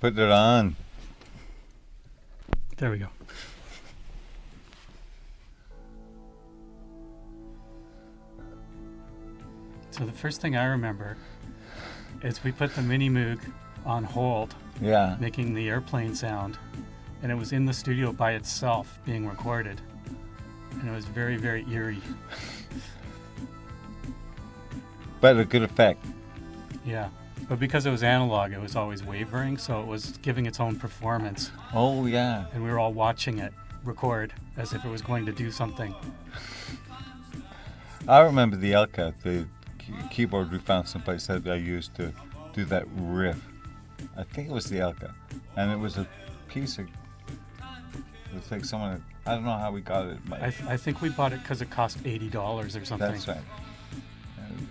Put it on. There we go. So the first thing I remember is we put the Mini Moog on hold, Yeah. making the airplane sound, and it was in the studio by itself being recorded. And it was very, very eerie. But a good effect. Yeah. But because it was analog, it was always wavering, so it was giving its own performance. Oh, yeah. And we were all watching it record as if it was going to do something. I remember the Elka, the keyboard we found someplace that I used to do that riff. I think it was the Elka. And it was a piece of... It was like someone... I don't know how we got it. I think we bought it because it cost $80 or something. That's right.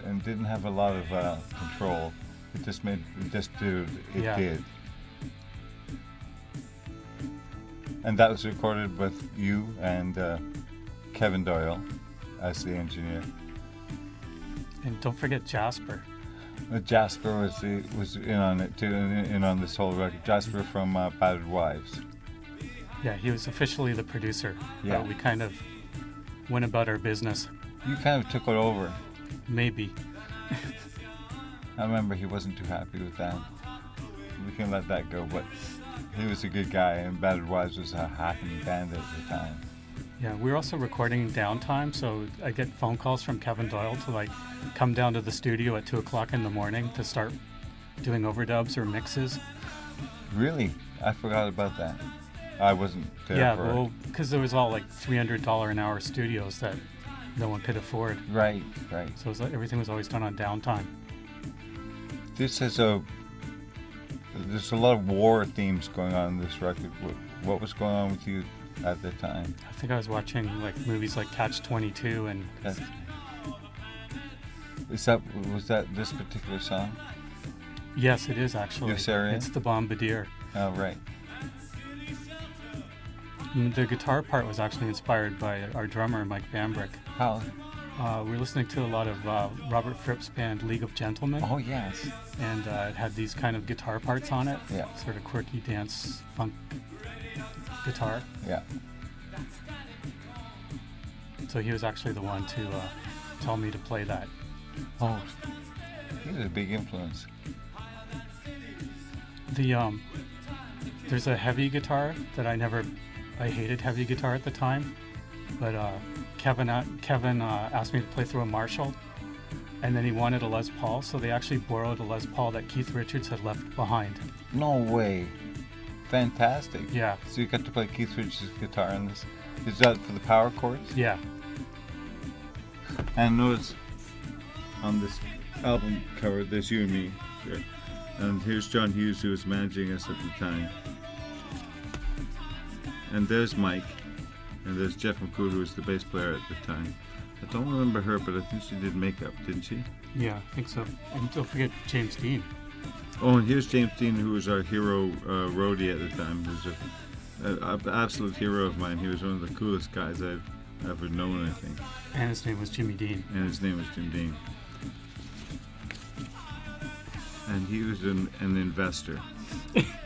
And didn't have a lot of control. It just did it Yeah. did. And that was recorded with you and Kevin Doyle as the engineer. And don't forget Jasper. Jasper was in on it too, in on this whole record. Jasper from Battered Wives. Yeah, he was officially the producer. Yeah. But we kind of went about our business. You kind of took it over. Maybe. I remember he wasn't too happy with that. We can let that go, but he was a good guy, and Battered Wives was a happening band at the time. Yeah, we were also recording downtime, so I get phone calls from Kevin Doyle to come down to the studio at 2 o'clock in the morning to start doing overdubs or mixes. Really? I forgot about that. I wasn't there Yeah, for well, because there was all $300 an hour studios that no one could afford. Right. So it was everything was always done on downtime. There's a lot of war themes going on in this record. What was going on with you at the time? I think I was watching movies like Catch-22 and... Was that this particular song? Yes, it is actually. Yes, area? It's the Bombardier. Oh, right. And the guitar part was actually inspired by our drummer, Mike Bambrick. How? We were listening to a lot of Robert Fripp's band, League of Gentlemen. Oh, yes. And it had these kind of guitar parts on it. Yeah. Sort of quirky dance funk guitar. Yeah. So he was actually the one to tell me to play that. Oh, he was a big influence. There's a heavy guitar that I hated heavy guitar at the time, but Kevin asked me to play through a Marshall, and then he wanted a Les Paul, so they actually borrowed a Les Paul that Keith Richards had left behind. No way. Fantastic. Yeah. So you got to play Keith Richards' guitar on this. Is that for the power chords? Yeah. And notice on this album cover, there's you and me there. And here's John Hughes, who was managing us at the time. And there's Mike. And there's Jeff McCool, who was the bass player at the time. I don't remember her, but I think she did makeup, didn't she? Yeah, I think so. And don't forget James Dean. Oh, and here's James Dean, who was our hero roadie at the time. He was an absolute hero of mine. He was one of the coolest guys I've ever known, I think. And his name was Jimmy Dean. And his name was Jim Dean. And he was an investor.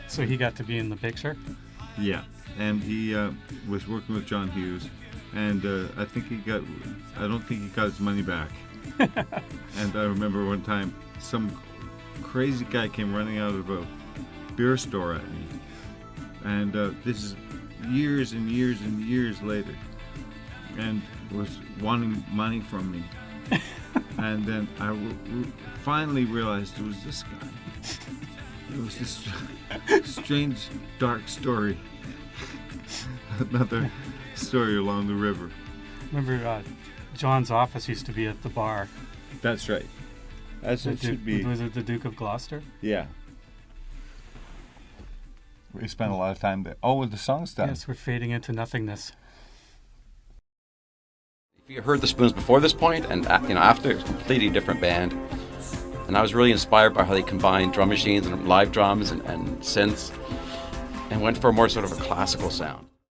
So he got to be in the picture? Yeah. And he was working with John Hughes. And I don't think he got his money back. And I remember one time some crazy guy came running out of a beer store at me. And this is years and years and years later. And was wanting money from me. And then I finally realized it was this guy. It was this strange, dark story. Another story along the river. Remember, John's office used to be at the bar. That's right. As it should be. Was it the Duke of Gloucester? Yeah. We spent a lot of time there. Oh, the song's done. Yes, we're fading into nothingness. You heard the Spoons before this point, and after, it's a completely different band. And I was really inspired by how they combined drum machines and live drums and synths, and went for a more sort of a classical sound.